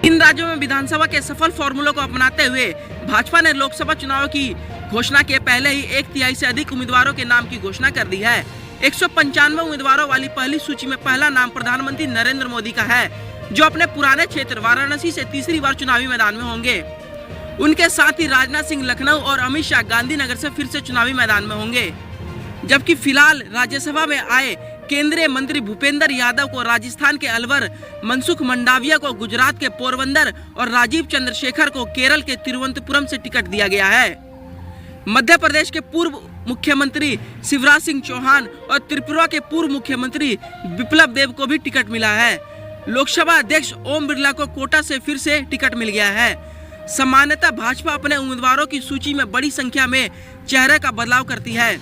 इन राज्यों में विधानसभा के सफल फॉर्मूलों को अपनाते हुए भाजपा ने लोकसभा चुनाव की घोषणा के पहले ही 1/3 से अधिक उम्मीदवारों के नाम की घोषणा कर दी है। 195 उम्मीदवारों वाली पहली सूची में पहला नाम प्रधानमंत्री नरेंद्र मोदी का है, जो अपने पुराने क्षेत्र वाराणसी से तीसरी बार चुनावी मैदान में होंगे। उनके साथ ही राजनाथ सिंह लखनऊ और अमित शाह गांधीनगर से फिर से चुनावी मैदान में होंगे। जबकि फिलहाल राज्यसभा में आए केंद्रीय मंत्री भूपेंद्र यादव को राजस्थान के अलवर, मनसुख मंडाविया को गुजरात के पोरबंदर और राजीव चंद्रशेखर को केरल के तिरुवनंतपुरम से टिकट दिया गया है। मध्य प्रदेश के पूर्व मुख्यमंत्री शिवराज सिंह चौहान और त्रिपुरा के पूर्व मुख्यमंत्री बिप्लब देब को भी टिकट मिला है। लोकसभा अध्यक्ष ओम बिरला को कोटा से फिर से टिकट मिल गया है। सामान्यतः भाजपा अपने उम्मीदवारों की सूची में बड़ी संख्या में चेहरे का बदलाव करती है,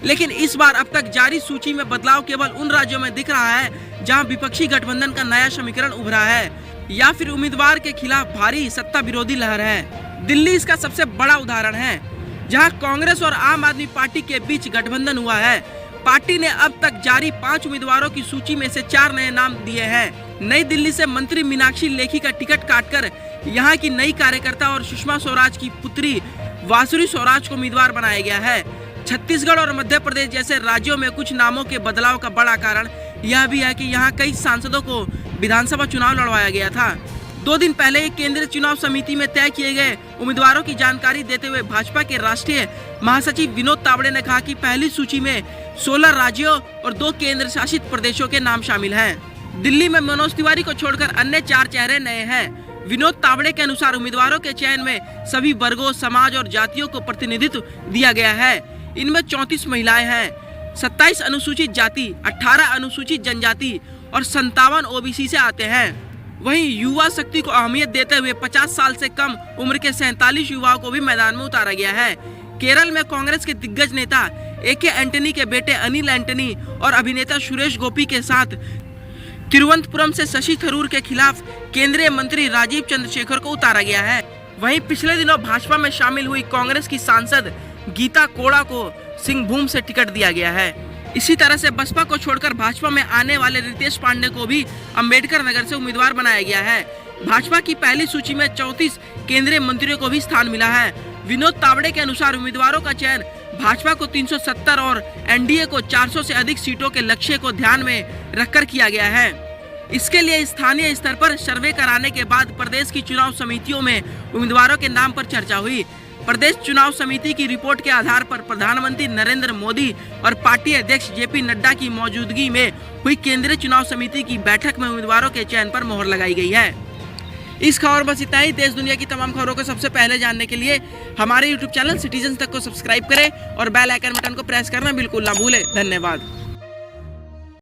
लेकिन इस बार अब तक जारी सूची में बदलाव केवल उन राज्यों में दिख रहा है जहां विपक्षी गठबंधन का नया समीकरण उभरा है या फिर उम्मीदवार के खिलाफ भारी सत्ता विरोधी लहर है। दिल्ली इसका सबसे बड़ा उदाहरण है, जहां कांग्रेस और आम आदमी पार्टी के बीच गठबंधन हुआ है। पार्टी ने अब तक जारी 5 उम्मीदवारों की सूची में से 4 नए नाम दिए हैं। नई दिल्ली से मंत्री मीनाक्षी लेखी का टिकट काटकर यहाँ की नई कार्यकर्ता और सुषमा स्वराज की पुत्री वासुरी स्वराज को उम्मीदवार बनाया गया है। छत्तीसगढ़ और मध्य प्रदेश जैसे राज्यों में कुछ नामों के बदलाव का बड़ा कारण यह भी है कि यहाँ कई सांसदों को विधानसभा चुनाव लड़वाया गया था। 2 दिन पहले ही केंद्रीय चुनाव समिति में तय किए गए उम्मीदवारों की जानकारी देते हुए भाजपा के राष्ट्रीय महासचिव विनोद तावड़े ने कहा कि पहली सूची में 16 राज्यों और 2 केंद्र शासित प्रदेशों के नाम शामिल हैं। दिल्ली में मनोज तिवारी को छोड़कर अन्य 4 चेहरे नए हैं। विनोद तावड़े के अनुसार उम्मीदवारों के चयन में सभी वर्गों, समाज और जातियों को प्रतिनिधित्व दिया गया है। इनमें 34 महिलाएं हैं, 27 अनुसूचित जाति, 18 अनुसूचित जनजाति और 57 ओबीसी से आते हैं। वहीं युवा शक्ति को अहमियत देते हुए 50 साल से कम उम्र के 47 युवाओं को भी मैदान में उतारा गया है। केरल में कांग्रेस के दिग्गज नेता AK एंटनी के बेटे अनिल एंटनी और अभिनेता सुरेश गोपी के साथ तिरुवनंतपुरम से शशि थरूर के खिलाफ केंद्रीय मंत्री राजीव चंद्रशेखर को उतारा गया है। वहीं पिछले दिनों भाजपा में शामिल हुई कांग्रेस की सांसद गीता कोड़ा को सिंहभूम से टिकट दिया गया है। इसी तरह से बसपा को छोड़कर भाजपा में आने वाले रितेश पांडे को भी अंबेडकर नगर से उम्मीदवार बनाया गया है। भाजपा की पहली सूची में 34 केंद्रीय मंत्रियों को भी स्थान मिला है। विनोद तावड़े के अनुसार उम्मीदवारों का चयन भाजपा को 370 और एनडीए को 400 से अधिक सीटों के लक्ष्य को ध्यान में रखकर किया गया है। इसके लिए स्थानीय स्तर पर सर्वे कराने के बाद प्रदेश की चुनाव समितियों में उम्मीदवारों के नाम पर चर्चा हुई। प्रदेश चुनाव समिति की रिपोर्ट के आधार पर प्रधानमंत्री नरेंद्र मोदी और पार्टी अध्यक्ष JP नड्डा की मौजूदगी में हुई केंद्रीय चुनाव समिति की बैठक में उम्मीदवारों के चयन पर मोहर लगाई गई है। इस खबर बस इतना ही। देश दुनिया की तमाम खबरों को सबसे पहले जानने के लिए हमारे YouTube चैनल सिटीजन तक को सब्सक्राइब करें और बेल आइकन बटन को प्रेस करना बिल्कुल ना भूलें। धन्यवाद।